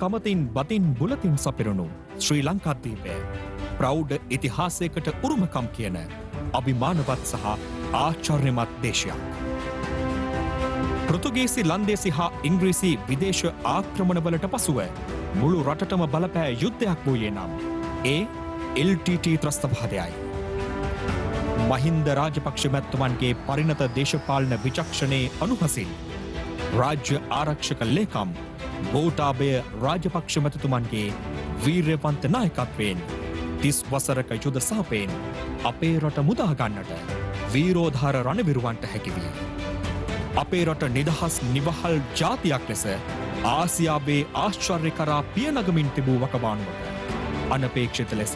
කමතින් බතින් බුලතින් සපිරුණු ශ්‍රී ලංකාද්වීපය ප්‍රෞඩ ඉතිහාසයකට උරුමකම් කියන අභිමානවත් සහ ආචාර්යමත් දේශයක්. පෘතුගීසි ලන්දේසි හා ඉංග්‍රීසි විදේශ ආක්‍රමණවලට පසුව මුළු රටටම බලපෑ යුද්ධයක් වූයේ නම් ඒ LTT ත්‍රස්තවාදයයි. මහින්ද රාජපක්ෂ මැතිතුමන්ගේ පරිණත දේශපාලන විචක්ෂණයේ අනුහසින් රාජ්‍ය ආරක්ෂක ලේකම් ගෝඨාභය රාජපක්ෂ මැතිතුමන්ගේ වීරවන්ත නායකත්වයෙන් 30 වසරක යුද සහපයෙන් අපේ රට මුදා ගන්නට වීරෝධාර රණවිරුවන්ට හැකි විය. අපේ රට නිදහස් නිවහල් ජාතියක් ලෙස ආසියාවේ ආශ්චර්ය කරා පියනගමින් තිබූ වකවානුවට අනපේක්ෂිත ලෙස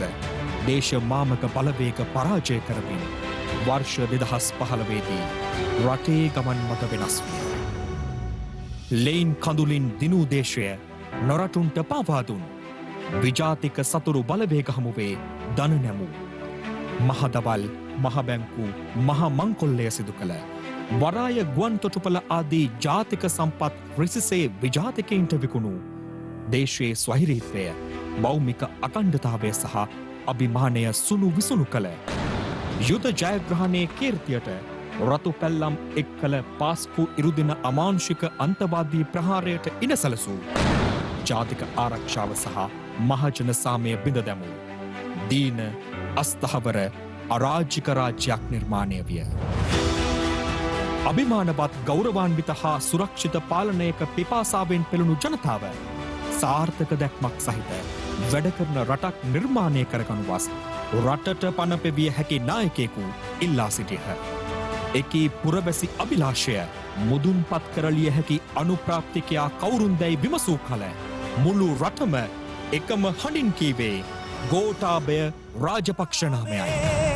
දේශ මාමක බලවේග පරාජය කරමින් වර්ෂ 2015 දී රටේ ගමන් මත වෙනස් විය. ලෙයින් කඳුලින් දිනූ දේශය නොරටුන්ට පාවා දුන් විජාතික සතුරු බලවේග හමුවේ දන නැමූ මහදවල් මහබැංකු මහ මංකොල්ලය සිදු කළ වරාය ගුවන් තොටුපළ ආදී ජාතික සම්පත් රිසිසේ විජාතිකයින්ට විකුණු දේශයේ ස්වෛරීත්වය භෞමික අඛණ්ඩතාවය සහ අභිමානය සුණු විසුණු කළ යුද ජයග්‍රහණයේ කීර්තියට රතු පැල්ලම් එක් කළ පාස්කු ඉරුදින අමානුෂික අන්තවාදී ප්‍රහාරයට ඉනසලසූ ජාතික ආරක්ෂාව සහ මහජන සාමය බිඳ දැමූ දීන අස්ථාවර අරාජික රාජ්‍යයක් නිර්මාණය විය. අභිමානවත් ගෞරවාන්විත හා සුරක්ෂිත පාලනයක පිපාසාවෙන් පෙළුණු ජනතාව සාර්ථක දැක්මක් සහිත වැඩ කරන රටක් නිර්මාණය කරගනුවස් රටට පණ පෙවිය හැකි නායකයෙකු ඉල්ලා සිටියහ. එකී පුරවැසි අභිලාෂය මුදුන්පත් කරලිය හැකි අනුප්‍රාප්තිකයා කවුරුන්දැයි විමසූ කල මුළු රටම එකම හඬින් කීවේ ගෝඨාභය රාජපක්ෂ නාමයයි.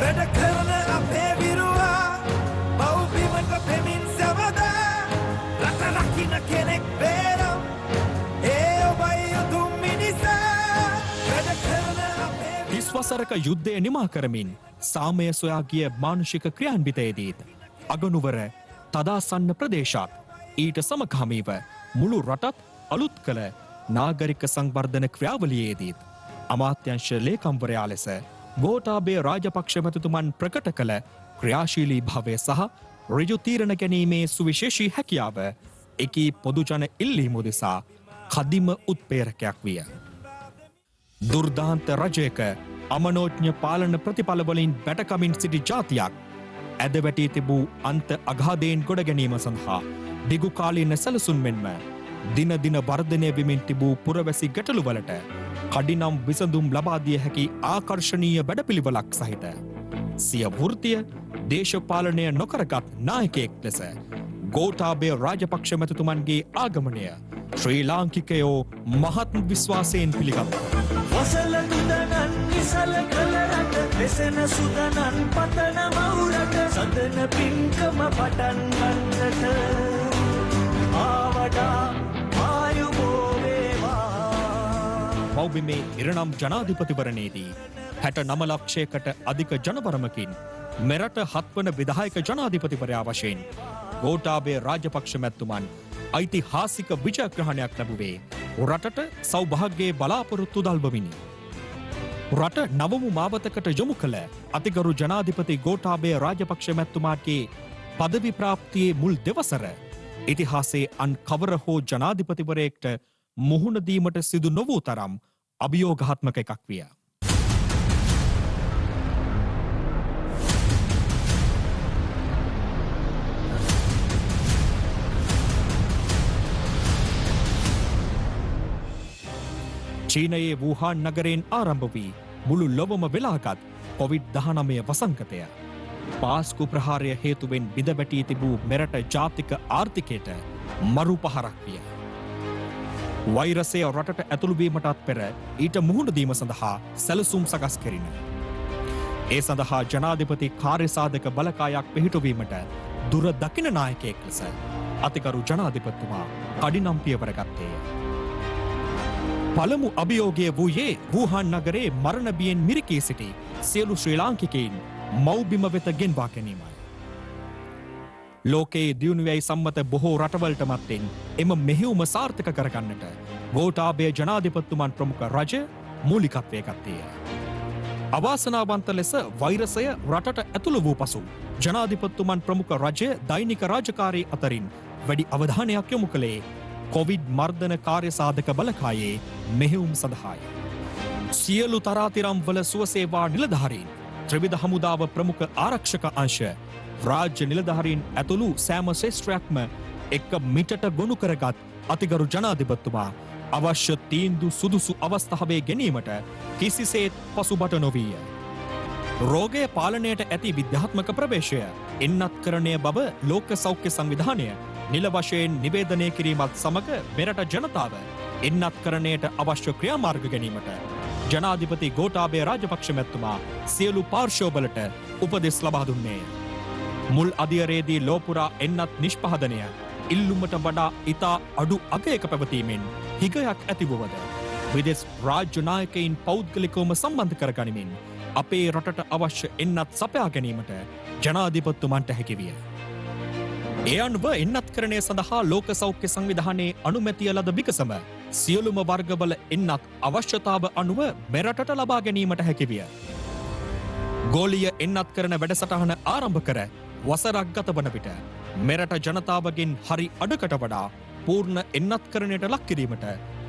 වැඩ කරන අපේ විරුවා බෞද්ධිමට පෙමින් සවදා රට රකින්න කෙනෙක් බේරම් ඒ ඔබයි උතුම් මිනිසා වැඩ කරන අපේ 30 වසරක යුද්ධය නිමා කරමින් සාමය සොයා ගිය මානුෂික ක්‍රියාන්විතයේදීත් අගනුවර තදාසන්න ප්‍රදේශات ඊට සමගාමීව මුළු රටත් අලුත් කළ නාගරික සංවර්ධන ක්‍රියාවලියේදීත් අමාත්‍යංශ ලේකම්වරයා ලෙස ගෝඨාභය රාජපක්ෂ මැතිතුමන් ප්‍රකට කළ ක්‍රියාශීලී භාවය සහ ඍජු තීරණ ගැනීමේ සුවිශේෂී හැකියාව එකී පොදුජන ඉල්ලීම උදෙසා කදිම උත්පේරකයක් විය. දුර්දාන්ත රජයක අමනෝඥ පාලන ප්‍රතිඵලවලින් බැටකමින් සිටි ජාතියක් ඇද වැටී තිබූ අන්ත අගාධයෙන් ගොඩ ගැනීම සඳහා දිගුකාලීන සැලසුම් මෙන්ම දින දින වර්ධනය වෙමින් තිබූ පුරවැසි ගැටලුවලට කඩිනම් විසඳුම් ලබා දිය හැකි ආකර්ශනීය වැඩපිළිවෙලක් සහිත සිය වෘත්තිය දේශපාලනය නොකරගත් නායකයෙක් ලෙස ගෝඨාභය රාජපක්ෂ මැතිතුමන්ගේ ආගමනය ශ්‍රී ලාංකිකයෝ මහත් විශ්වාසයෙන් පිළිගත්තා. වසල තුදනන් නිසල කළ රට වෙසෙන සුදනන් පතන මවුරට සදන පින්කම පටන් ගන්නට ආවඩා මෞබිමේ ඉරණම් ජනාධිපතිවරණයේදී 69 ලක්ෂයකට අධික ජනබරමකින් මෙරට 7 වන විධායක ජනාධිපතිවරයා වශයෙන් ගෝඨාභය රාජපක්ෂ මැතිතුමන් ඓතිහාසික විජයග්‍රහණයක් ලැබුවේ රටට සෞභාග්‍යයේ බලාපොරොත්තු දල්වමිනි. රට නවමු මාවතකට යොමු කළ අතිගරු ජනාධිපති ගෝඨාභය රාජපක්ෂ මැතිතුමාගේ පදවි ප්‍රාප්තියේ මුල් දෙවසර ඉතිහාසයේ අන් කවර හෝ ජනාධිපතිවරයෙක්ට මුහුණ දීමට සිදු නොවූ තරම් අභියෝගාත්මක එකක් විය. චීනයේ වුහාන් නගරයෙන් ආරම්භ වී මුළු ලොවම වෙලාගත් කොවිඩ්-19 වසංගතය පාස්කු ප්‍රහාරය හේතුවෙන් බිඳ වැටී තිබූ මෙරට ජාතික ආර්ථිකයට මරු පහරක් විය. වෛරසය රටට ඇතුළුවීමටත් පෙර ඊට මුහුණ දීම සඳහා සැලසුම් සකස් කෙරින. ඒ සඳහා ජනාධිපති කාර්යසාධක බලකායක් පිහිටුවීමට දුර දකින නායකයෙක් ලෙස අතිගරු ජනාධිපතිතුමා කඩිනම් පියවර ගත්තේය. පළමු අභියෝගය වූයේ වුහාන් නගරේ මරණ බියෙන් මිරිකී සිටි සියලු ශ්‍රී ලාංකිකයින් මව්බිම වෙත ගෙන්වා ගැනීමයි. ලෝකයේ දියුණුවයි සම්මත බොහෝ රටවලට මත්තෙන් එම මෙහෙයුම සාර්ථක කරගන්නට ගෝඨාභය ජනාධිපතිතුමන් ප්‍රමුඛ රජය මූලිකත්වය ගත්තේය. අවාසනාවන්ත ලෙස වෛරසය රටට ඇතුළු වූ පසු ජනාධිපතිතුමන් ප්‍රමුඛ රජය දෛනික රාජකාරී අතරින් වැඩි අවධානයක් යොමු කළේ කොවිඩ් මර්ධන කාර්යසාධක බලකායේ මෙහෙයුම් සඳහායි. සියලු තරාතිරම් වල සුවසේවා නිලධාරීන්, ත්‍රිවිධ හමුදාව ප්‍රමුඛ ආරක්ෂක අංශ, රාජ්‍ය නිලධාරීන් ඇතුළු සෑම ශේෂ්ත්‍රයක්ම එක්ක මිටට ගොනු කරගත් අතිගරු ජනාධිපතිතුමා අවශ්‍ය තීන්දු සුදුසු අවස්ථාවේ ගැනීමට කිසිසේත් පසුබට නොවීය. රෝගය පාලනයට ඇති විද්‍යාත්මක ප්‍රවේශය එන්නත්කරණය බව ලෝක සෞඛ්‍ය සංවිධානය නිල වශයෙන් නිවේදනය කිරීමත් සමග මෙරට ජනතාව එන්නත්කරණයට අවශ්‍ය ක්‍රියාමාර්ග ගැනීමට ජනාධිපති ගෝඨාභය රාජපක්ෂ මැතිතුමා සියලු පාර්ශ්වවලට උපදෙස් ලබා දුන්නේය. මුල් අධියරේදී ලෝපුරා එන්නත් නිෂ්පාදනය ඉල්ලුමට වඩා ඉතා අඩු අගයක පැවතීමෙන් හිගයක් ඇතිවුවද විදෙස් රාජ්‍ය නායකයින් පෞද්ගලිකවම සම්බන්ධ කර ගනිමින් අපේ රටට අවශ්‍ය එන්නත් සපයා ගැනීමට ජනාධිපතිතුමන්ට හැකිවිය. ඒ අනුව එන්නත්කරණය සඳහා ලෝක සෞඛ්‍ය සංවිධානයේ අනුමැතිය ලද විකසම සියලුම වර්ගවල එන්නත් අවශ්‍යතාව අනුව මෙරටට ලබා ගැනීමට හැකිවිය. ගෝලීය එන්නත්කරණ වැඩසටහන ආරම්භ කර වසරක් ගත වන විට මෙරට ජනතාවගෙන් හරි අඩකට වඩා පූර්ණ එන්නත්කරණයට ලක් කිරීමට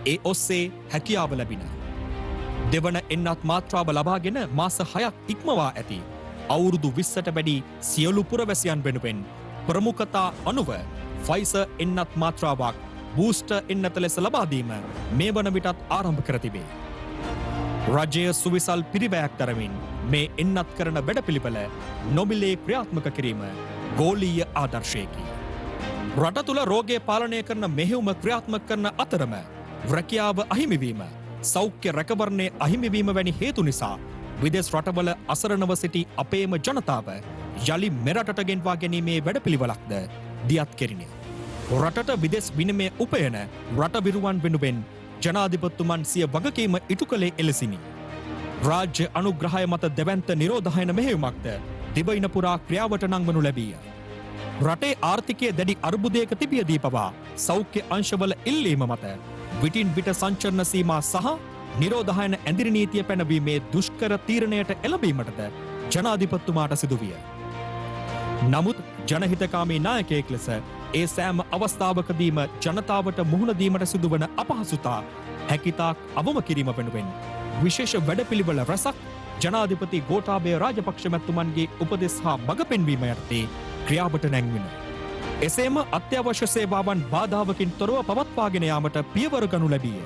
ඒ ඔස්සේ හැකියාව ලැබින. දෙවන එන්නත් මාත්‍රාව ලබාගෙන මාස 6ක් ඉක්මවා ඇති අවුරුදු 20ට වැඩි සියලු පුරවැසියන් වෙනුවෙන් ප්‍රමුඛතා අනුව ෆයිසර් එන්නත් මාත්‍රාවක් බූස්ටර් එන්නත ලෙස ලබා දීම මේ වන විටත් ආරම්භ කර තිබේ. රජය සුවිසල් පිරිවැයක් දරමින් මේ එන්නත් කරන වැඩපිළිවෙල නොමිලේ ක්‍රියාත්මක කිරීම ගෝලීය ආදර්ශයකි. රට තුළ රෝගය පාලනය කරන මෙහෙයුම ක්‍රියාත්මක කරන අතරම රැකියාව අහිමිවීම, සෞඛ්‍ය රැකවරණය අහිමිවීම වැනි හේතු නිසා විදෙස් රටවල අසරණව සිටි අපේම ජනතාව යළි මෙරටට ගෙන්වා ගැනීමේ වැඩපිළිවෙලක්ද දියත් කෙරිණි. රටට විදෙස් විනිමය උපයන රටවිරුවන් වෙනුවෙන් ජනාධිපතිතුමන් සිය වගකීම ඉටු කළේ එලෙසිනි. රාජ්‍ය අනුග්‍රහය මත දෙවැන්ත නිරෝධායන මෙහෙයුමක්ද දිවයින පුරා ක්‍රියාවට නංවනු ලැබීය. රටේ ආර්ථිකය දැඩි අර්බුදයක තිබියදී පවා සෞඛ්‍ය අංශවල ඉල්ලීම මත විටින් විට සංචරණ සීමා සහ නිරෝධායන ඇඳිරි නීතිය පැනවීමේ දුෂ්කර තීරණයට එළඹීමටද ජනාධිපතිතුමාට සිදුවිය. නමුත් ජනහිතකාමී නායකයෙක් ලෙස ඒ සෑම අවස්ථාවකදීම ජනතාවට මුහුණ දීමට සිදුවන අපහසුතා හැකිතාක් අවම කිරීම වෙනුවෙන් විශේෂ වැඩපිළිවෙල රැසක් ජනාධිපති ගෝඨාභය රාජපක්ෂ මැතිතුමන්ගේ උපදෙස් හා මඟ පෙන්වීම යටතේ ක්‍රියාවට නැංවින. එසේම අත්‍යවශ්‍ය සේවාවන් බාධාවකින් තොරව පවත්වාගෙන යාමට පියවර ගනු ලැබීය.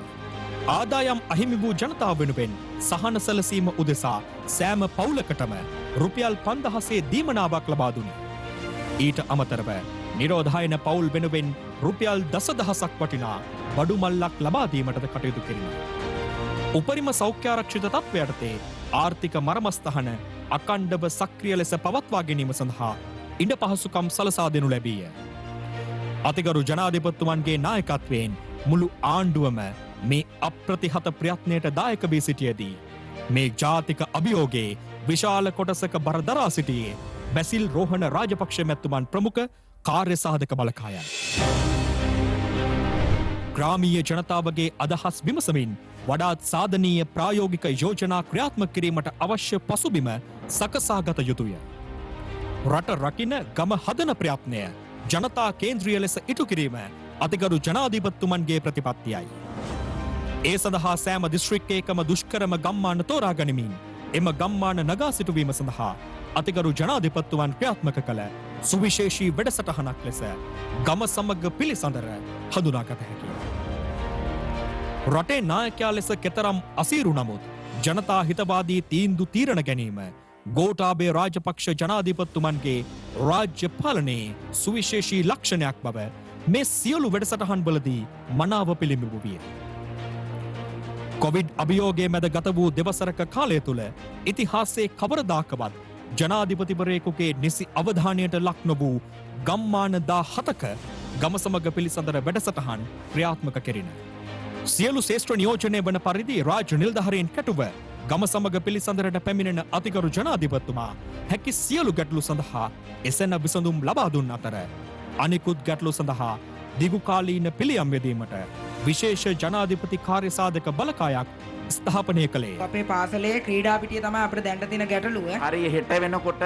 ආදායම් අහිමි වූ ජනතාව වෙනුවෙන් සහන සැලසීම උදෙසා සෑම පවුලකටම රුපියල් 5000 දීමනාවක් ලබා දුනි. ඊට අමතරව නිරෝධායන පවුල් වෙනුවෙන් රුපියල් 10000ක් වටිනා බඩු මල්ලක් ලබා දීමටද කටයුතු කෙරිණි. උපරිම සෞඛ්‍යාරක්ෂිත තත්ත්වය යටතේ ආර්ථික මරමස්ථහන අකණ්ඩව සක්‍රිය ලෙස පවත්වා ගැනීම සඳහා ඉඩ පහසුකම් සලසා දෙනු ලැබීය. අතිගරු ජනාධිපතිතුමන්ගේ නායකත්වයෙන් මුළු ආණ්ඩුවම මේ අප්‍රතිහත ප්‍රයත්නයට දායක වී සිටියදී මේ ජාතික අභියෝගයේ විශාල කොටසක බර දරා සිටියේ බැසිල් රෝහණ රාජපක්ෂ මැතිතුමන් ප්‍රමුඛ කාර්යසාධක බලකායන්. ග්‍රාමීය ජනතාවගේ අදහස් විමසමින් වඩාත් සාධනීය ප්‍රායෝගික යෝජනා ක්‍රියාත්මක කිරීමට අවශ්‍ය පසුබිම සකසාගත යුතුය. රට රකින ගම හදන ප්‍රයත්නය ජනතා කේන්ද්‍රීය ලෙස ඉටු කිරීම අතිගරු ජනාධිපතිතුමන්ගේ ප්‍රතිපත්තියයි. ඒ සඳහා සෑම දිස්ත්‍රික්කයකම දුෂ්කරම ගම්මාන තෝරා ගනිමින් එම ගම්මාන නගා සිටුවීම සඳහා අතිගරු ජනාධිපතිතුමන් ක්‍රියාත්මක කළ සුවිශේෂී වැඩසටහනක් ලෙස ගම සමග පිළිසඳර හඳුනාගත හැකියි. රටේ නායකයා ලෙස කෙතරම් අසීරු නමුත් ජනතා හිතවාදී තීන්දු තීරණ ගැනීම ගෝඨාභය රාජපක්ෂ ජනාධිපතිතුමන්ගේ රාජ්‍ය පාලනයේ සුවිශේෂී ලක්ෂණයක් බව මේ සියලු වැඩසටහන් වලදී මනාව පිළිඹු විය. කොවිඩ් අභියෝගයේ මැද ගත වූ දෙවසරක කාලය තුළ ඉතිහාසයේ කවරදාකවත් ජනාධිපතිවරයෙකුගේ නිසි අවධානයට ලක් නොවූ ගම්මාන 17ක ගම සමග පිළිසඳර වැඩසටහන් ක්‍රියාත්මක කෙරිණ. සියලු ශ්‍රේෂ්ඨ නියෝජනය වන පරිදි රාජ්‍ය නිලධාරීන් කැටුව ගම සමග පිළිසඳරට පැමිණෙන අතිගරු ජනාධිපතිතුමා හැකි සියලු ගැටලු සඳහා එසෙන විසඳුම් ලබා දුන් අතර අනිකුත් ගැටලු සඳහා දිගුකාලීන පිළියම් යෙදීමට විශේෂ ජනාධිපති කාර්ය සාධක බලකායක් ස්ථාපනය කළේ. අපේ පාසලේ ක්‍රීඩා පිටිය තමයි අපිට දැනට තියෙන ගැටලුව. හරි හෙට වෙනකොට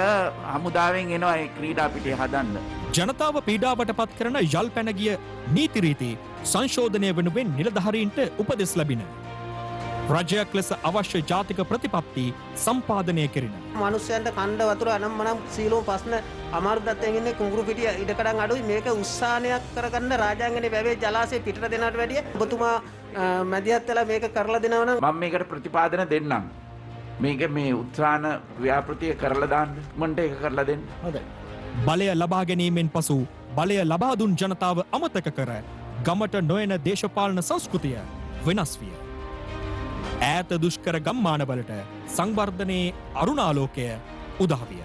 හමුදාවෙන් එනවා ඒ ක්‍රීඩා පිටිය හදන්න. ජනතාව පීඩාවට පත් කරන යල් පැන ගිය නීති රීති සංශෝධනය වෙනුවෙන් නිලධාරීන්ට උපදෙස් ලැබින. රජයක් ලෙස අවශ්‍ය ජාතික ප්‍රතිපත්ති සම්පාදනය කෙරින. මනුස්සයන්ට කණ්ඩ වතුර අනම්මනම් සීලෝම ප්‍රශ්න අමාරුදත්තයෙන් ඉන්නේ කුඹුරු පිටිය ඉඩකඩම් අඩුයි. මේක උත්සාහනයක් කරගන්න රාජාංගනේ වැවේ ජලාශය පිටට දෙනවට වැඩිය ඔබතුමා මැදිහත් වෙලා මේක කරලා දෙනවා නම් මම මේකට ප්‍රතිපාදන දෙන්නම්. මේක මේ උත්සාහන ව්‍යාපෘතිය කරලා දාන්න. මන්ට ඒක කරලා දෙන්න. හොඳයි. බලය ලබා ගැනීමෙන් පසු බලය ලබා දුන් ජනතාව අමතක කර ගමට නොයන දේශපාලන සංස්කෘතිය වෙනස් විය. ඈත දුෂ්කර ගම්මානවලට සංවර්ධනයේ අරුණාලෝකය උදාවිය.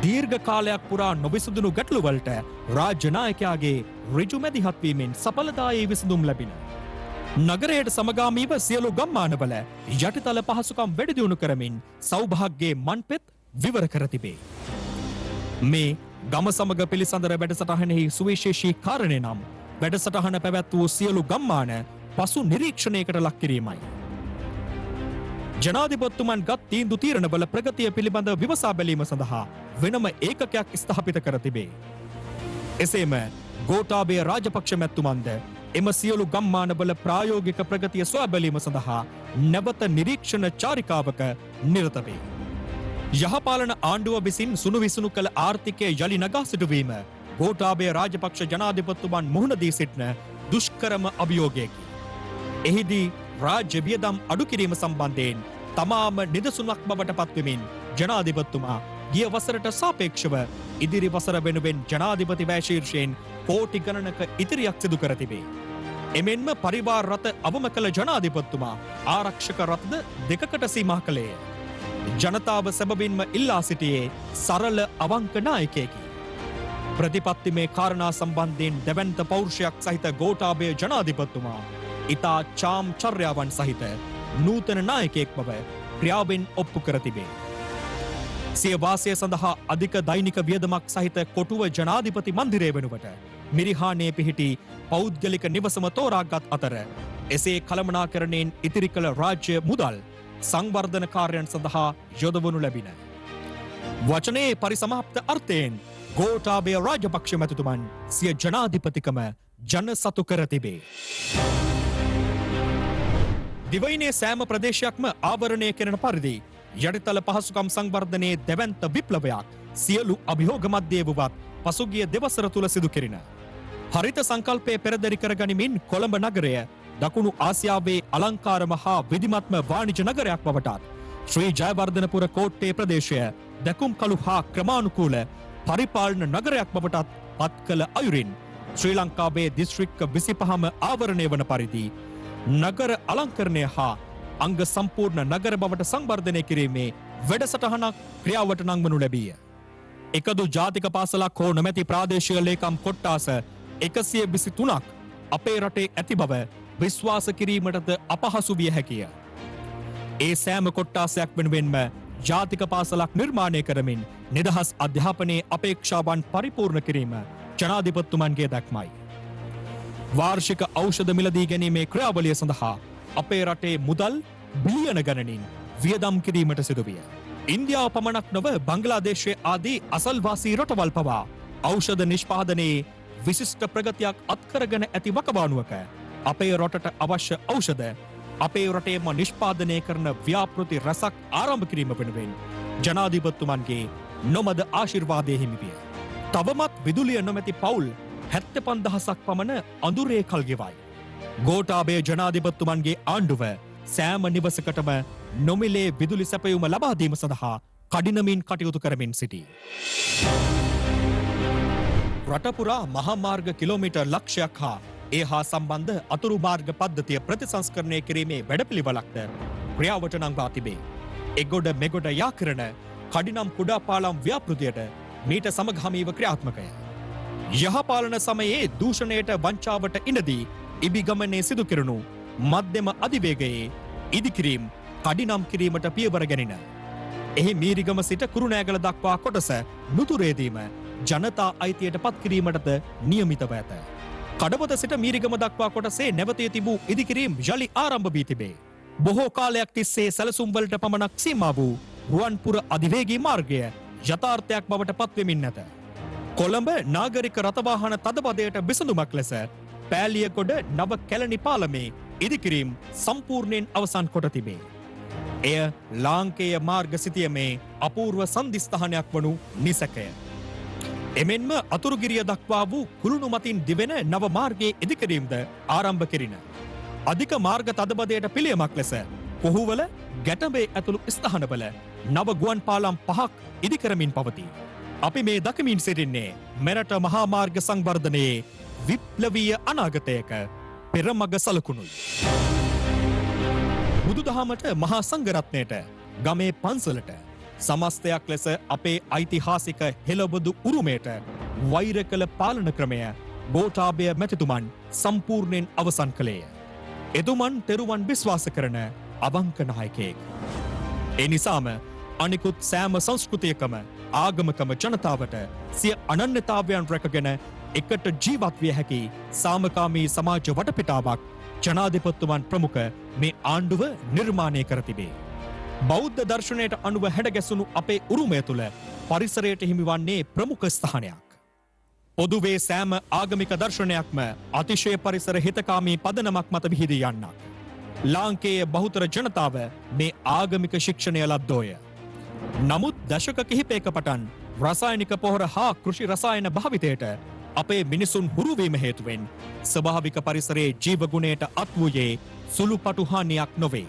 දීර්ඝ කාලයක් පුරා නොවිසඳුණු ගැටලුවලට රාජ්‍ය නායකයාගේ ඍජු මැදිහත්වීමෙන් සඵලදායී විසඳුම් ලැබින. නගරයට සමගාමීව සියලු ගම්මානවල යටිතල පහසුකම් වැඩි දියුණු කරමින් සෞභාග්‍යයේ මන්පෙත් විවර කර තිබේ. මේ ගම සමග පිළිසඳර වැඩසටහනෙහි සුවිශේෂී කාරණය නම් වැඩසටහන පැවැත් වූ සියලු ගම්මාන පසු නිරීක්ෂණයකට ලක් කිරීමයි. ජනාධිපතිතුමන් ගත් තීන්දුව තීරණවල ප්‍රගතිය පිළිබඳව විමසා බැලීම සඳහා වෙනම ඒකකයක් ස්ථාපිත කර තිබේ. එසේම ගෝඨාභය රාජපක්ෂ මැතිතුමන්ද එම සියලු ගම්මානවල ප්‍රායෝගික ප්‍රගතිය සොයා බැලීම සඳහා නැවත නිරීක්ෂණ චාරිකාවක නිරත වේ. යහපාලන ආණ්ඩුව විසින් සුණුවිසුණු කළ ආර්ථිකය යළි නගා සිටුවීම ගෝඨාභය රාජපක්ෂ ජනාධිපතිතුමන් මුහුණ දී සිටින දුෂ්කරම අභියෝගයකි. එහිදී රාජ්‍ය වියදම් අඩු කිරීම සම්බන්ධයෙන් තමාම නිදසුනක් බවට පත්වෙමින් ජනාධිපතිතුමා ගිය වසරට සාපේක්ෂව ඉදිරි වසර වෙනුවෙන් ජනාධිපති වැය ශීර්ෂයෙන් කෝටි ගණනක ඉතිරියක් සිදු කර තිබේ. එමෙන්ම පරිවාර රථ අවම කළ ජනාධිපතිතුමා ආරක්ෂක රථද දෙකකට සීමා කළේය. ජනතාව සැබවින්ම ඉල්ලා සිටියේ සරල අවංක නායකයෙකි. ප්‍රතිපත්තිමේ කාරණා සම්බන්ධයෙන් දැවැන්ත පෞරුෂයක් සහිත ගෝඨාභය ජනාධිපතිතුමා ඉතා චාම් චර්යාවන් සහිත නූතන නායකයෙක් බව ක්‍රියාවෙන් ඔප්පු කර තිබේ. සිය වාසය සඳහා අධික දෛනික වියදමක් සහිත කොටුව ජනාධිපති මන්දිරය වෙනුවට මිරිහානේ පිහිටි පෞද්ගලික නිවසම තෝරාගත් අතර එසේ කළමනාකරණයෙන් ඉතිරි කළ රාජ්‍ය මුදල් සංවර්ධන කාර්යයන් සඳහා යොදවනු ලැබින. වචනයේ පරිසමාප්ත අර්ථයෙන් ගෝඨාභය රාජපක්ෂ මැතිතුමන් සිය ජනාධිපතිකම ජන සතු කර තිබේ. දිවයිනේ සෑම ප්‍රදේශයක්ම ආවරණය කෙරෙන පරිදි යටිතල පහසුකම් සංවර්ධනයේ දැවැන්ත විප්ලවයක් සියලු අභියෝග මැද්දේ වුවත් පසුගිය දෙවසර තුල සිදු කෙරින. හරිත සංකල්පයේ පෙරදරි කරගනිමින් කොළඹ නගරය දකුණු ආසියාවේ අලංකාරම හා විධිමත්ම වාණිජ නගරයක් බවටත් ශ්‍රී ජයවර්ධනපුර කෝට්ටේ ප්‍රදේශය දැකුම් කළු හා ක්‍රමානුකූල පරිපාලන නගරයක් බවටත් පත් කළ අයුරින් ශ්‍රී ලංකාවේ දිස්ත්‍රික්ක 25ම ආවරණය වන පරිදි නගර අලංකරණය හා අංග සම්පූර්ණ නගර බවට සංවර්ධනය කිරීමේ වැඩසටහනක් ක්‍රියාවට නංවනු ලැබීය. එකදු ජාතික පාසලක් හෝ නොමැති ප්‍රාදේශීය ලේකම් කොට්ටාස 123ක් අපේ රටේ ඇති බව විශ්වාස කිරීමටද අපහසු විය හැකිය. ඒ සෑම කොට්ටාසයක් වෙනුවෙන්ම ජාතික පාසලක් නිර්මාණය කරමින් නිදහස් අධ්‍යාපනයේ අපේක්ෂාවන් පරිපූර්ණ කිරීම ජනාධිපතිතුමන්ගේ දැක්මයි. වාර්ෂික ඖෂධ මිලදී ගැනීමේ ක්‍රියාවලිය සඳහා අපේ රටේ මුදල් බිලියන ගණනින් වියදම් කිරීමට සිදුවිය. ඉන්දියාව පමණක් නොව බංග්ලාදේශයේ ආදී අසල්වාසී රටවල් පවා ඖෂධ නිෂ්පාදනයේ විශිෂ්ට ප්‍රගතියක් අත්කරගෙන ඇති වකවානුවක අපේ රටට අවශ්‍ය ඖෂධ අපේ රටේම නිෂ්පාදනය කරන ව්‍යාපෘති රැසක් ආරම්භ කිරීම වෙනුවෙන් ජනාධිපතිතුමන්ගේ නොමද ආශිර්වාදය හිමි විය. තවමත් විදුලිය නොමැති පවුල් 75,000ක් පමණ අඳුරේ කල් ගෙවයි. ගෝඨාභය ජනාධිපතිතුමන්ගේ ආණ්ඩුව සෑම නිවසකටම නොමිලේ විදුලි සැපයුම ලබා දීම සඳහා කඩිනමින් කටයුතු කරමින් සිටී. රටපුරා මහා මාර්ග කිලෝමීටර් ලක්ෂයක් හා ඒ හා සම්බන්ධ අතුරු මාර්ග පද්ධතිය ප්‍රතිසංස්කරණය කිරීමේ වැඩපිළිවෙලක්ද ක්‍රියාවට නංවා තිබේ. එගොඩ මෙගොඩ යා කරන කඩිනම් කුඩා පාලම් ව්‍යාපෘතියට මීට සමගාමීව ක්‍රියාත්මකය. යහපාලන සමයේ දූෂණයට වංචාවට ඉඩදී ඉබිගමනේ සිදු කෙරුණු මධ්‍යම අධිවේගයේ ඉදිකිරීම් කඩිනම් කිරීමට පියවර ගැනින. එහි මීරිගම සිට කුරුණෑගල දක්වා කොටස නුතුරේදීම ජනතා අයිතියට පත් කිරීමටද නියමිතව ඇත. කඩපත සිට මීරිගම දක්වා කොටසේ නැවතී තිබූ ඉදිකිරීම් යළි ආරම්භ වී තිබේ. බොහෝ කාලයක් තිස්සේ සැලසුම් වලට පමණක් සීමා වූ රුවන්පුර අධිවේගී මාර්ගය යථාර්ථයක් බවට පත්වෙමින් නැත. කොළඹ නාගරික රථවාහන තදබදයට විසඳුමක් ලෙස පෑලියගොඩ නව කැලණි පාලමේ ඉදිකිරීම් සම්පූර්ණයෙන් අවසන් කොට තිබේ. එය ලාංකේය මාර්ග සිතියමේ අපූර්ව සන්ධිස්ථානයක් වනු නිසැකය. එමෙන්ම අතුරුගිරිය දක්වා වූ කුළුණු මතින් දිවෙන නව මාර්ගයේ ඉදිකිරීම්ද ආරම්භ කෙරින. අධික මාර්ග තදබදයට පිළියමක් ලෙස කොහුවල ගැටඹේ ඇතුළු ස්ථානවල නව ගුවන් පාලම් 5ක් ඉදිකරමින් පවතී. අපි මේ දකිමින් සිටින්නේ මෙරට මහා මාර්ග සංවර්ධනයේ විප්ලවීය අනාගතයක පෙරමග සලකුණුයි. බුදුදහමට මහා සංඝරත්නයට ගමේ පන්සලට සමස්තයක් ලෙස අපේ ඓතිහාසික හෙළබදු උරුමයට වෛර කළ පාලන ක්‍රමය ගෝඨාභය මැතිතුමන් සම්පූර්ණයෙන් අවසන් කළේය. එතුමන් තෙරුවන් විශ්වාස කරන අවංක නායකයෙක්. ඒ නිසාම අනිකුත් සෑම සංස්කෘතියකම ආගමකම ජනතාවට සිය අනන්‍යතාවයන් රැකගෙන එකට ජීවත් විය හැකි සාමකාමී සමාජ වටපිටාවක් ජනාධිපතිතුමන් ප්‍රමුඛ මේ ආණ්ඩුව නිර්මාණය කර තිබේ. බෞද්ධ දර්ශනයට අනුව හැඩගැසුණු අපේ උරුමය තුළ පරිසරයට හිමිවන්නේ ප්‍රමුඛ ස්ථානයක්. පොදුවේ සෑම ආගමික දර්ශනයක්ම අතිශය පරිසර හිතකාමී පදනමක් මත විහිදී යන්නක්. ලාංකේය බහුතර ජනතාව මේ ආගමික ශික්ෂණය ලද්දෝය. නමුත් දශක කිහිපයක පටන් රසායනික පොහොර හා කෘෂි රසායන භාවිතයට අපේ මිනිසුන් හුරුවීම හේතුවෙන් ස්වභාවික පරිසරයේ ජීවගුණයට අත් වූයේ සුළු පටු හානියක් නොවේ.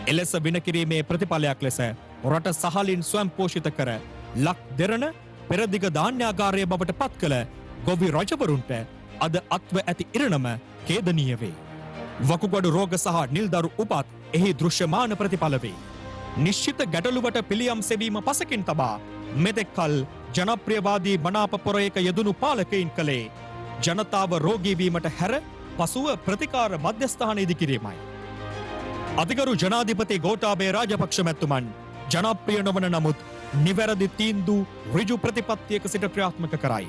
එලෙස විනකිරීමේ ප්‍රතිඵලයක් ලෙස රට සහලින් ස්වයංපෝෂිත කර ලක් දෙරණ පෙරදිග ධාන්‍යාගාරය බවට පත් කළ ගොවි රජවරුන්ට අද අත්ව ඇති ඉරණම ඛේදනීය වේ. වකුගඩු රෝග සහ නිල්දරු උපත් එහි දෘශ්‍යමාන ප්‍රතිඵල වේ. නිශ්චිත ගැටලුවට පිළියම් සෙවීම පසකින් තබා මෙතෙක් කල ජනප්‍රියවාදී මනාප පොරයක යෙදුණු පාලකයින් කළේ ජනතාව රෝගී වීමට හැර පසුව ප්‍රතිකාර මධ්‍යස්ථාන ඉදිකිරීමයි. අධිකරු ජනාධිපති ගෝඨාභය රාජපක්ෂ මැතිතුමන් ජනප්‍රිය නොවන නමුත් නිවැරදි තීන්දුව ඍජු ප්‍රතිපත්තියක සිට ක්‍රියාත්මක කරයි.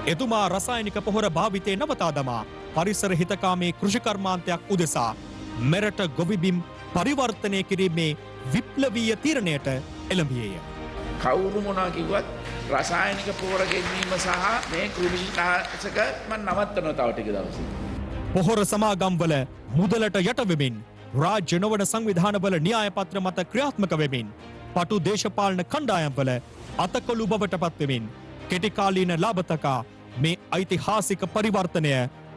එතුමා රසායනික පොහොර භාවිතේ නවතා දමා පරිසර හිතකාමී කෘෂි කර්මාන්තයක් උදෙසා මෙරට ගොවිබිම් පරිවර්තනය කිරීමේ විප්ලවීය තීරණයට එළඹියේය. කවුරු මොනවා කිව්වත් රසායනික පොහොර ගෙන්වීම සහ මේ කෘෂිනාශක මම නවත්තනවා තව ටික දවසකින්. පොහොර සමාගම්වල මුදලට යට වෙමින් රාජ්‍ය නොවන සංවිධානවල න්‍යාය පත්‍ර මත ක්‍රියාත්මක වෙමින් පටු දේශපාලන කණ්ඩායම්වල අතකොළු බවට පත්වෙමින් කෙටිකාලීන ලාභතකා මේ ඓතිහාසික පරිවර්තනය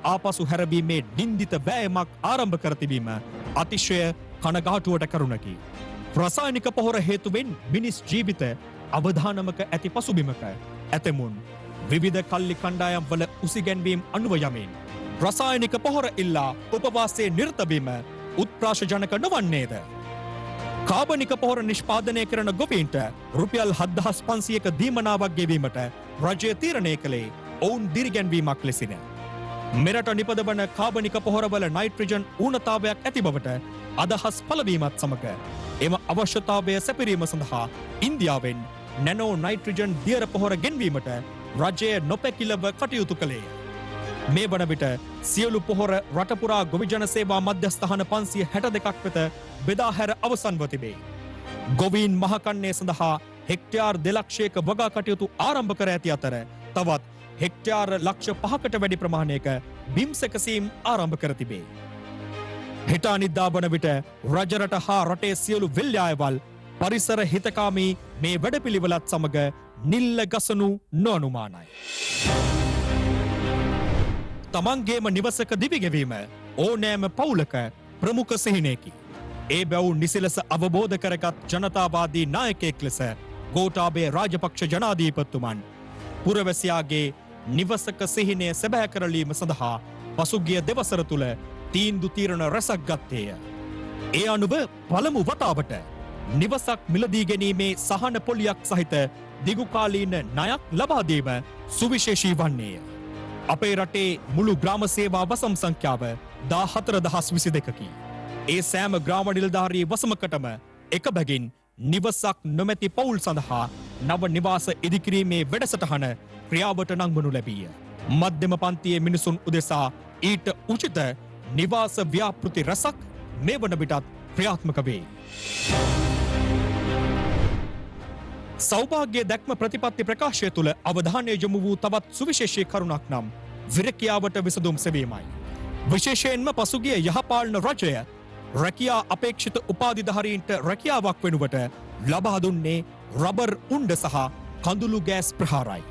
ආපසු හැරවීමේ නින්දිත වෑයමක් ආරම්භ කර තිබීම අතිශය කනගාටුවට කරුණකි. රසායනික පොහොර හේතුවෙන් මිනිස් ජීවිත අවදානමක ඇති පසුබිමක ඇතෙමුන් විවිධ කල්ලි කණ්ඩායම් වල උසිගැන්වීම් අනුව යමින් රසායනික පොහොර ඉල්ලා උපවාසයේ නිරතවීම උත්ප්‍රාශජනක නොවන්නේද? කාබනික පොහොර නිෂ්පාදනය කරන ගොවීන්ට රුපියල් 7500ක දීමනාවක් ගෙවීමට රජය තීරණය කළේ ඔවුන් දිරිගැන්වීමක් ලෙසින. මෙරට නිපදවන කාබනික පොහොරවල නයිට්‍රජන් ඌනතාවයක් ඇති බවට අදහස් පළවීමත් සමග එම අවශ්‍යතාවය සැපිරීම සඳහා ඉන්දියාවෙන් නැනෝ නයිට්‍රජන් දියර පොහොර ගෙන්වීමට රජය නොපැකිලව කටයුතු කළේය. මේ වන විට සියලු පොහොර රටපුරා ගොවිජන සේවා මධ්‍යස්ථාන 562ක් වෙත බෙදා හැර අවසන්ව තිබේ. ගොවීන් මහකන්නේ සඳහා හෙක්ටයාර් 2 ලක්ෂයක වගා කටයුතු ආරම්භ කර ඇති අතර තවත් හෙක්ටයාර් ලක්ෂ 5කට වැඩි ප්‍රමාණයක බිම් සැකසීම් ආරම්භ කර තිබේ. හෙට අනිද්දා වන විට රජරට හා රටේ සියලු වෙල්යායවල් පරිසර හිතකාමී මේ වැඩපිළිවෙලත් සමග නිල්ල ගසනු නොඅනුමානයි. තමන්ගේම නිවසක දිවිගෙවීම ඕනෑම පවුලක ප්‍රමුඛ සිහිනයකි. ඒ බැව් නිසිලස අවබෝධ කරගත් ජනතාවාදී නායකයෙක් ලෙස ගෝඨාභය රාජපක්ෂ ජනාධිපතිතුමන් පුරවැසියාගේ නිවසක සිහිනය සැබෑ කරලීම සඳහා පසුගිය දෙවසර තුළ තීන්දු තීරණ රැසක් ගත්තේය. ඒ අනුව පළමු වතාවට නිවසක් මිලදී ගැනීමේ සහන පොලියක් සහිත දිගුකාලීන ණයක් ලබා දීම සුවිශේෂී වන්නේය. අපේ රටේ මුළු ග්‍රාම සේවා වසම් සංඛ්‍යාව 14022කි. ඒ සෑම ග්‍රාම නිලධාරී වසමකටම එක බැගින් නිවසක් නොමැති පවුල් සඳහා නව නිවාස ඉදිකිරීමේ වැඩසටහන ක්‍රියාවට නංවනු ලැබීය. මධ්‍යම පන්තියේ මිනිසුන් උදෙසා ඊට උචිත නිවාස ව්‍යාපෘති රසක් මේ වන විටත් ක්‍රියාත්මක වේ. සෞභාග්‍ය දැක්ම ප්‍රතිපත්ති ප්‍රකාශය තුළ අවධානය යොමු වූ තවත් සුවිශේෂී කරුණක් නම් විරකියාවට විසඳුම් සෙවීමයි. විශේෂයෙන්ම පසුගිය යහපාලන රජය රැකියා අපේක්ෂිත උපාධිධාරීන්ට රැකියාවක් වෙනුවට ලබා දුන්නේ රබර් උණ්ඩ සහ කඳුළු ගෑස් ප්‍රහාරයි.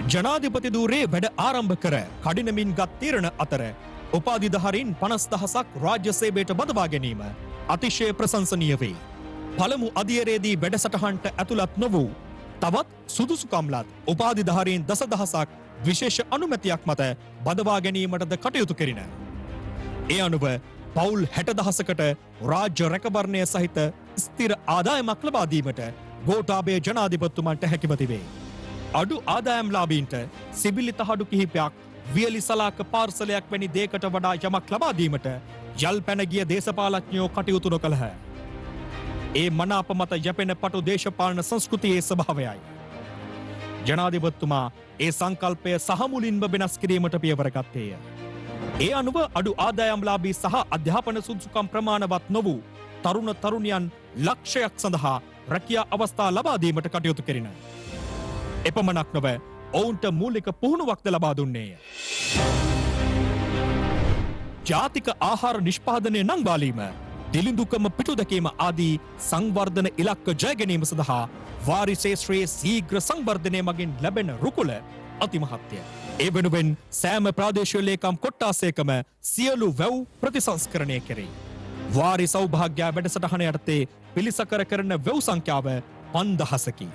ජනාධිපති ධූරයේ වැඩ ආරම්භ කර කඩිනමින් ගත් තීරණ අතර උපාධිධාරීන් 50,000ක් රාජ්‍ය සේවයට බදවා ගැනීම අතිශය ප්‍රශංසනීය වේ. පළමු අධියරේදී වැඩසටහනට ඇතුළත් නොවූ තවත් සුදුසුකම්ලත් උපාධිධාරීන් දසදහසක් විශේෂ අනුමැතියක් මත බදවා ගැනීමටද කටයුතු කෙරින. ඒ අනුව පවුල් 60,000කට රාජ්‍ය රැකවරණය සහිත ස්ථිර ආදායමක් ලබා දීමට ගෝඨාභය ජනාධිපතිතුමන්ට හැකිව තිබේ. අඩු ආදායම්ලාභීන්ට සිබිලි තහඩු කිහිපයක් වියලි සලාක පාර්සලයක් වැනි දේකට වඩා යමක් ලබා දීමට යල් පැන ගිය දේශපාලඥයෝ කටයුතු නොකළහ. ඒ මනාප මත යැපෙන පටු දේශපාලන සංස්කෘතියේ ස්වභාවයයි. ජනාධිපතිතුමා ඒ සංකල්පය සහමුලින්ම වෙනස් කිරීමට පියවර ගත්තේය. ඒ අනුව අඩු ආදායම්ලාභී සහ අධ්‍යාපන සුදුසුකම් ප්‍රමාණවත් නොවූ තරුණ තරුණියන් ලක්ෂයක් සඳහා රැකියා අවස්ථා ලබා දීමට කටයුතු කෙරින. එපමණක් නොව ඔවුන්ට මූලික පුහුණුවක්ද ලබා දුන්නේය. ජාතික ආහාර නිෂ්පාදනය නංවාලීම, දිලිඳුකම පිටුදැකීම ආදී සංවර්ධන ඉලක්ක ජය ගැනීම සඳහා වාරි ශේෂ්ත්‍රයේ ශීඝ්‍ර සංවර්ධනය මගින් ලැබෙන රුකුල අතිමහත්ය. ඒ වෙනුවෙන් සෑම ප්‍රාදේශීය ලේකම් කොට්ටාසයකම සියලු වැව් ප්‍රතිසංස්කරණය කෙරේ. වාරි සෞභාග්‍ය වැඩසටහන යටතේ පිළිසකර කරන වැව් සංඛ්‍යාව 5000කි.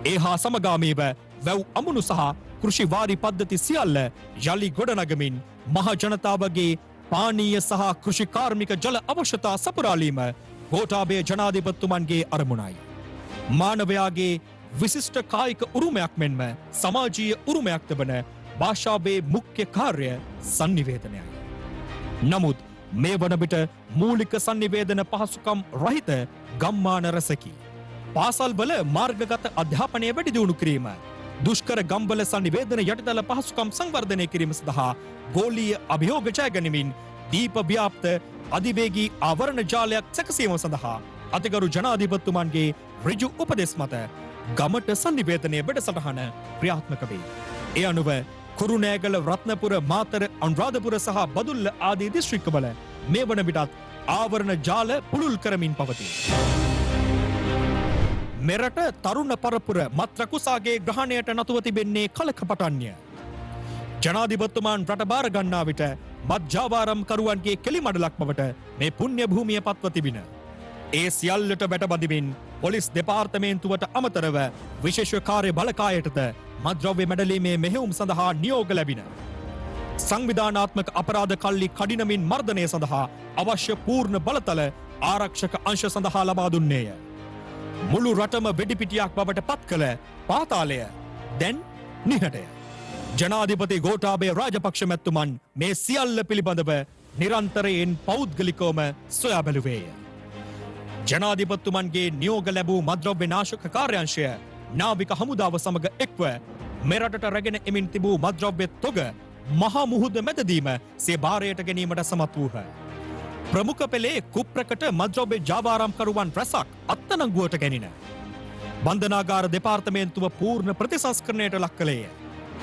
ඒ හා සමගාමීව වැව් අමුණු සහ කෘෂි වාරි පද්ධති සියල්ල යලි ගොඩනගමින් මහ ජනතාවගේ පානීය සහ කෘෂි කාර්මික ජල අවශ්‍යතා සපුරාලීම ගෝඨාභය ජනාධිපතිතුමන්ගේ අරමුණයි. මානවයාගේ විශිෂ්ට කායික උරුමයක් මෙන්ම සමාජීය උරුමයක්ද වන භාෂාවේ මුඛ්‍ය කාර්ය sannivedanayයි. නමුත් මේ වන විට මූලික sannivedana පහසුකම් රහිත ගම්මාන රැසකි. පාසල්වල මාර්ගගත අධ්‍යාපනය වැඩි දියුණු කිරීම, දුෂ්කර ගම්වල sannivedana යටිතල පහසුකම් සංවර්ධනය කිරීම සඳහා ගෝලීය අභියෝග ජය ගනිමින් දීප ව්‍යාප්ත අධිවේගී ආවරණ ජාලයක් සැකසීම සඳහා අතිගරු ජනාධිපතිතුමන්ගේ ඍජු උපදෙස් මත ගමට sannivedanaya වැඩසටහන ක්‍රියාත්මක වේ. ඒ අනුව කුරුණෑගල, රත්නපුර, මාතර, අනුරාධපුර සහ බදුල්ල ආදී දිස්ත්‍රික්කවල මේ වන විටත් ආවරණ ජාල පුළුල් කරමින් පවතී. මෙරට තරුණ පරපුර මත්‍රකුසාගේ ග්‍රහණයට නතුව තිබෙන්නේ කලක පටන්ය. ජනාධිපතිතුමන් රට බාර ගන්නා විට මත්ජාවාරම් කරුවන්ගේ කෙලිමඩලක් බවට මේ පුණ්‍ය භූමිය පත්ව තිබින. ඒ සියල්ලට වැටබදිමින් පොලිස් දෙපාර්තමේන්තුවට අමතරව විශේෂ කාර්ය බලකායටද මත්ද්‍රව්‍ය මැඩලීමේ මෙහෙයුම් සඳහා නියෝග ලැබින. සංවිධානාත්මක අපරාධ කල්ලි කඩිනමින් මර්ධනය සඳහා අවශ්‍ය පූර්ණ බලතල ආරක්ෂක අංශ සඳහා ලබා දුන්නේය. මුළු රටම වෙඩිපිටියක් බවට පත් කළ පාතාලය දැන් නිහඬය. ජනාධිපති ගෝඨාභය රාජපක්ෂ මැතිතුමන් මේ සියල්ල පිළිබඳව නිරන්තරයෙන් පෞද්ගලිකවම සොයා බැලුවේය. ජනාධිපතිතුමන්ගේ නියෝග ලැබූ මද්‍රව්‍ය නාශක කාර්යාංශය නාවික හමුදාව සමග එක්ව මෙරටට රැගෙන එමින් තිබූ මද්‍රව්‍ය තොග මහා මුහුද මැදදීම සේ භාරයට ගැනීමට සමත් වූහ. ප්‍රමුඛ පෙළේ කුප්‍රකට මද්‍රව්‍ය ජාවාරම්කරුවන් රැසක් අත්අඩංගුවට ගැනින. බන්ධනාගාර දෙපාර්තමේන්තුව පූර්ණ ප්‍රතිසංස්කරණයට ලක් කළේය.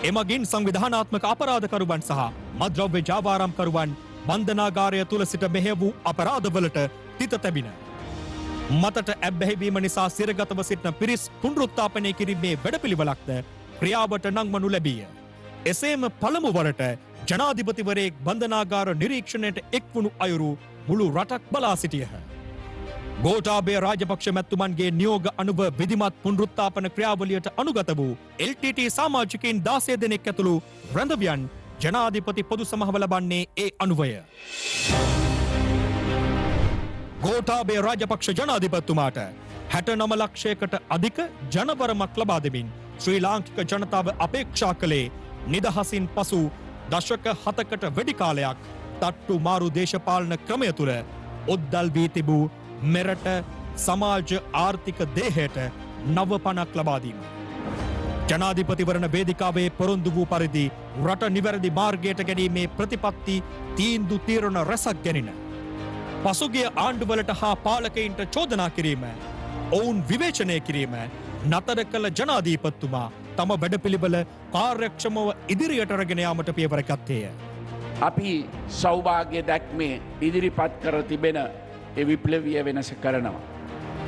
එමගින් සංවිධානාත්මක අපරාධකරුවන් සහ මද්‍රව්‍ය ජාවාරම්කරුවන් බන්ධනාගාරය තුල සිට මෙහෙය වූ අපරාධවලට තිත තැබින. මතට ඇබ්බැහිවීම නිසා සිරගතව සිටින පිරිස් පුනරුත්ථාපනය කිරීමේ වැඩපිළිවෙලක්ද ක්‍රියාවට නංවනු ලැබීය. එසේම පළමු වරට ජනාධිපතිවරයෙක් බන්ධනාගාර නිරීක්ෂණයට එක්වුණු අයුරු මුළු රටක් බලා සිටියහ. ගෝඨාභය රාජපක්ෂ මැතිතුමන්ගේ නියෝග අනුව විධිමත් පුනරුත්ථාපන ක්‍රියාවලියට අනුගත වූ LTT සමාජිකයින් 16 දෙනෙක් ඇතුළු රැඳවියන් ජනාධිපති පොදු සමහව ලබන්නේ ඒ අනුවය. ගෝඨාභය රාජපක්ෂ ජනාධිපතිතුමාට 69 ලක්ෂයකට අධික ජනවරමක් ලබා දෙමින් ශ්‍රී ලාංකික ජනතාව අපේක්ෂා කළේ නිදහසින් පසු දශක 7කට වැඩි කාලයක් තට්ටු මාරු දේශපාලන ක්‍රමය තුළ ඔද්දල් වී තිබූ මෙරට සමාජ ආර්ථික දේහයට නව පණක් ලබා දීම. ජනාධිපතිවරණ වේදිකාවේ පොරොන්දු වූ පරිදි රට නිවැරදි මාර්ගයට ගැනීමේ ප්‍රතිපත්ති තීන්දු තීරණ රැසක් ගැනින. පසුගිය ආණ්ඩුවලට හා පාලකයින්ට චෝදනා කිරීම, ඔවුන් විවේචනය කිරීම නතර කළ ජනාධීපතිතුමා තම වැඩපිළිවෙල කාර්යක්ෂමව ඉදිරියට රැගෙන යාමට පියවර ගත්තේය. අපි සෞභාග්‍ය දැක්මේ ඉදිරිපත් කර තිබෙන විප්ලවීය වෙනස කරනවා.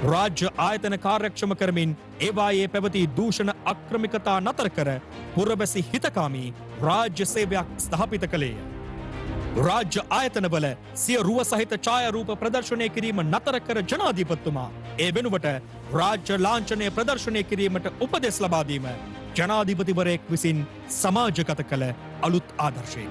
රාජ්‍ය ආයතන කාර්යක්ෂම කරමින් ඒවායේ පැවති දූෂණ අක්‍රමිකතා නතර කර පුරවැසි හිතකාමී රාජ්‍ය සේවයක් ස්ථාපිත කළේය. රාජ්‍ය ආයතනවල සිය රුව සහිත ඡායාරූප ප්‍රදර්ශනය කිරීම නතර කර ජනාධිපතිතුමා ඒ වෙනුවට රාජ්‍ය ලාංඡනය ප්‍රදර්ශනය කිරීමට උපදෙස් ලබා දීම ජනාධිපතිවරයෙක් විසින් සමාජගත කළ අලුත් ආදර්ශයකි.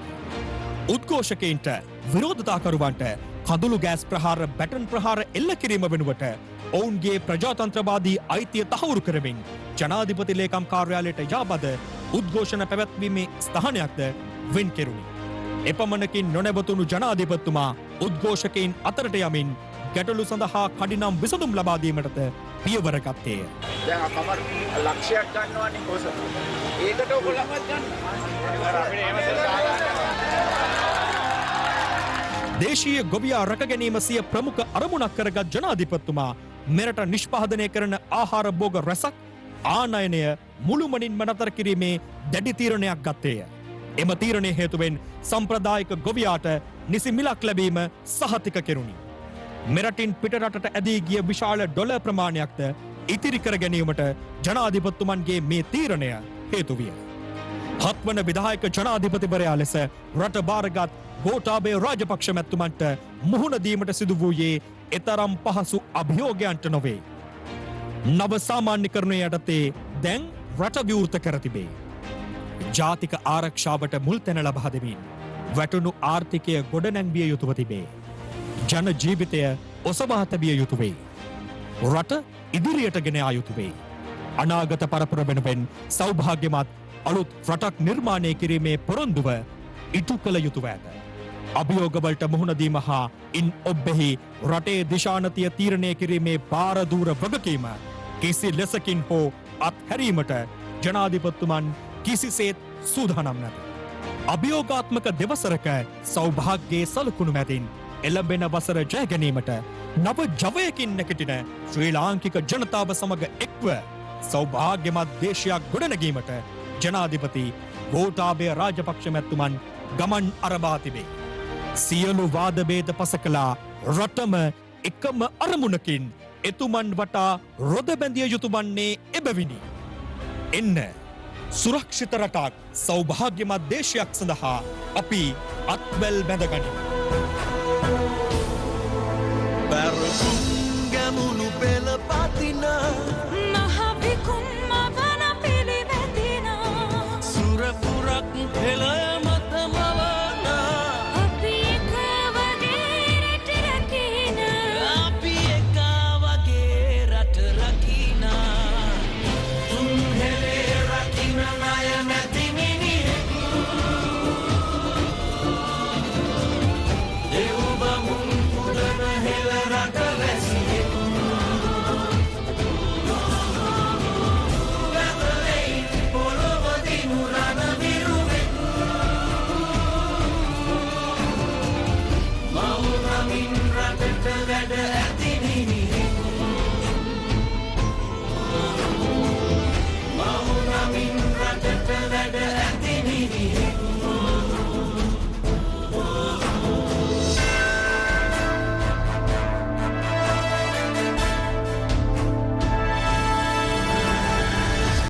උද්ඝෝෂකයින්ට විරෝධතාකරුවන්ට කඳුළු ගෑස් ප්‍රහාර බැටන් ප්‍රහාර එල්ල කිරීම වෙනුවට ඔවුන්ගේ ප්‍රජාතන්ත්‍රවාදී අයිතිය තහවුරු කරමින් ජනාධිපති ලේකම් කාර්යාලයට යාබද උද්ඝෝෂණ පැවැත්වීමේ ස්ථානයක්ද වෙන් කෙරුණි. එපමණකින් නොනැවතුණු ජනාධිපතිතුමා උද්ඝෝෂකයින් අතරට යමින් ගැටලු සඳහා කඩිනම් විසඳුම් ලබා දීමටද පියවර ගත්තේය. දැන් අපමණ ලක්ෂයක් ගන්නවනේ කොහොස. ඒකට ඔයගොල්ලන්වත් ගන්න. දේශීය ගොවියා රැක ගැනීම සිය ප්‍රමුඛ අරමුණක් කරගත් ජනාධිපතිතුමා මෙරට නිෂ්පාදනය කරන ආහාර භෝග රැසක් ආනයනය මුළුමනින්ම නතර කිරීමේ දැඩි තීරණයක් ගත්තේය. එම තීරණය හේතුවෙන් සම්ප්‍රදායික ගොවියාට නිසි මිලක් ලැබීම සහතික කෙරුණි. මෙරටින් පිටරටට ඇදී ගිය විශාල ඩොලර් ප්‍රමාණයක්ද ඉතිරි කර ගැනීමට ජනාධිපතිතුමන්ගේ මේ තීරණය හේතු විය. හත්වන විධායක ජනාධිපතිවරයා ලෙස රට භාරගත් ගෝඨාභය රාජපක්ෂ මැතිතුමන්ට මුහුණ දීමට සිදු වූයේ එතරම් පහසු අභියෝගයන්ට නොවේ. නව සාමාන්‍යකරණය යටතේ දැන් රට විවෘත කර තිබේ. ජාතික ආරක්ෂාවට මුල් තැන ලබා දෙමින් වැටුණු ආර්ථිකය ගොඩනැංවිය යුතුව තිබේ. ජන ජීවිතය ඔසවා තැබිය යුතු වේ. රට ඉදිරියට ගෙන යා යුතු වේ. අනාගත පරපුර වෙනුවෙන් සෞභාග්‍යමත් අලුත් රටක් නිර්මාණය කිරීමේ පොරොන්දුව ඉටු කළ යුතුව ඇත. අභියෝගවලට මුහුණ දීම හා ඉන් ඔබ්බෙහි රටේ දිශානතිය තීරණය කිරීමේ පාරදූර වගකීම කිසි ලෙසකින් හෝ අත්හැරීමට ජනාධිපතිතුමන් කිසිසේත් සූදානම් නැත. අභියෝගාත්මක දෙවසරක සෞභාග්‍යයේ සලකුණු මැදින් එළඹෙන වසර ජය ගැනීමට නව ජවයකින් නැගිටින ශ්‍රී ලාංකික ජනතාව සමග එක්ව සෞභාග්‍යමත් දේශයක් ගොඩනැගීමට ජනාධිපති ගෝඨාභය රාජපක්ෂ මැතිතුමන් ගමන් අරඹා තිබේ. සියලු වාද භේද පසකලා රටම එකම අරමුණකින් එතුමන් වටා රොද බැඳිය යුතු වන්නේ එබැවිනි. එන්න සුරක්ෂිත රටක් සෞභාග්‍යමත් දේශයක් සඳහා අපි අත්වැල් බැඳගනිමු.